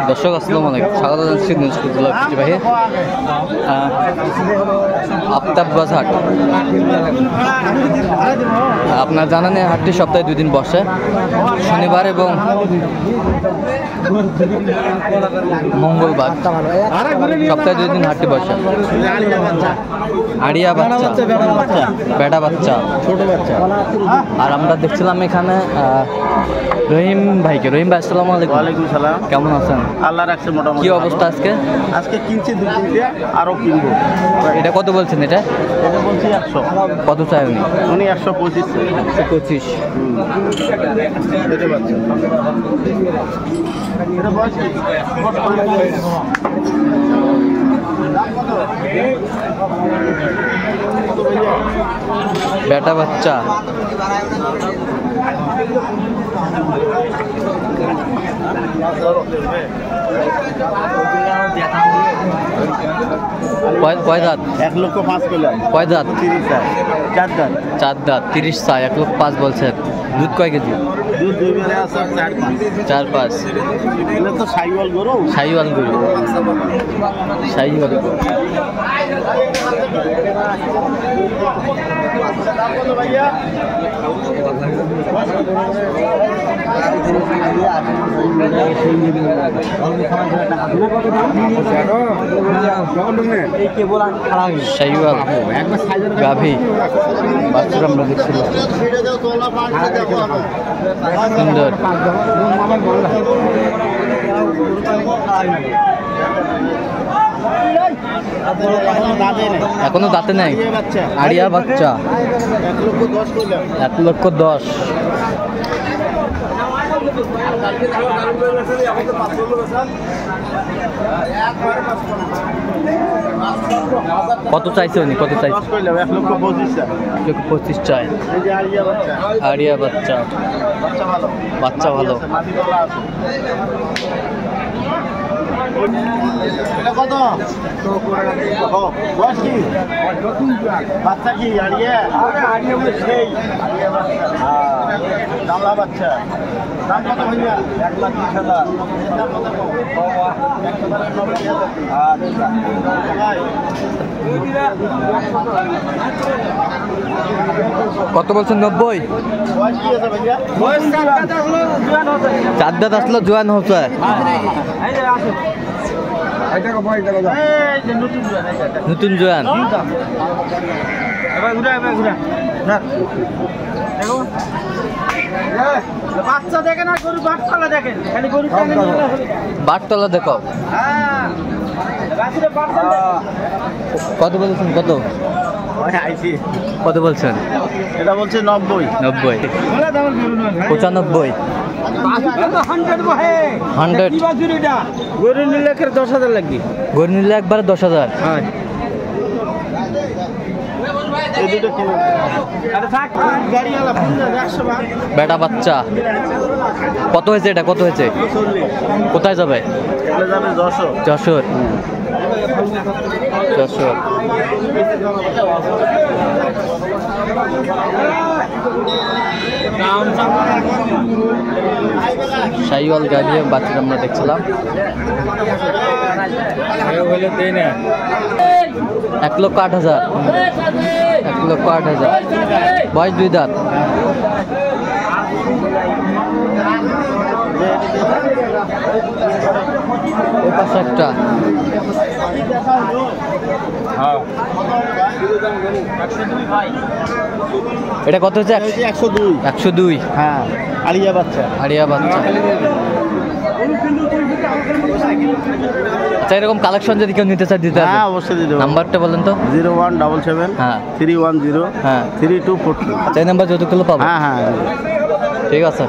দর্শক আসসালামু আলাইকুম, স্বাগত জানাচ্ছি নিউজপুর ভাই আফতাব বাজার। আপনার জানেন এই হাটটি সপ্তাহে 2 দিন বসে, শনিবার এবং মঙ্গলবার। সপ্তাহে 2 দিন হাটটি বসে। আড়িয়া বাচ্চা, বেটা বাচ্চা, ছোট বাচ্চা। আর আমরা দেখছিলাম এখানে রহিম ভাইকে। রহিম ভাই আসসালামু আলাইকুম। ওয়ালাইকুম সালাম। কেমন আছেন? আল্লাহ রাখছে মোটামুটি। কি অবস্থা আজকে? আজকে কিনছি 2-3টা, আরো কিনবো। এটা কত বলছেন? এটা বলছি 100। কত চাই উনি? উনি 125। 125। এটা বাচ্চা, এটা বয়স কি? বেটা বাচ্চা, কয় দাঁত? 1,05,000 করলাম। কয় দাঁত? 30 দাঁত। 4 দাঁত। 4 দাঁত। 30 চাই, 1,05,000 বলছেন। দুধ কয় কেজি? দুধ 2 বেলা আছে, 4-5। 4-5। এটা তো সাইওয়াল গরু। সাইওয়াল গরু, সাইওয়াল গরু। সাইওয়াল গাভী বাচ্চারা আমরা দেখছিলাম, সুন্দর। এখনো দাঁতে নাই। আড়িয়া বাচ্চা, 1,10,000। কত চাইছে উনি? কত চাইছে? 1,25,000 চাই। আড়িয়া বাচ্চা, বাচ্চা ভালো। কত বয়স কি? বাচ্চা কি? আড়িয়া দামলা বাচ্চা। দাম কত ভাইয়া? 1,20,000। কত বলছেন? 90। বয়স কি আছে ভাইয়া? 4 দাঁত আসলো, জোয়ান হচ্ছে। নতুন জোয়ান। বাচ্চা দেখেন আর গরু বাটতলা দেখেন, খালি গরু বাটতলা দেখো। কত বলছেন? কত কত বলছেন? এটা বলছে 90। 90। 95। 100। গরু নিলে 10,000 লাগবে। গরু নিলে একবারে 10,000। বেটা বাচ্চা কত হয়েছে? এটা কত হয়েছে? কোথায় যাবে? যশোর। যশোর। সাইওয়াল গাভী বাচ্চা আমরা দেখছিলাম। 1,08,000। 1,08,000। বয়স 2 দাঁত। ওই পাশে একটা। এটা কত হচ্ছে? 102। 102। হ্যাঁ, আড়িয়া বাচ্চা। আড়িয়া বাচ্চা। আচ্ছা, এরকম কালেকশন যদি কেউ নিতে চায় দিতে হবে? হ্যাঁ, অবশ্যই দিতে হবে। নাম্বারটা বলেন তো। 0177 হ্যাঁ 310 হ্যাঁ 3242। আচ্ছা, এই নাম্বার যতগুলো পাবো। হ্যাঁ হ্যাঁ, ঠিক আছে।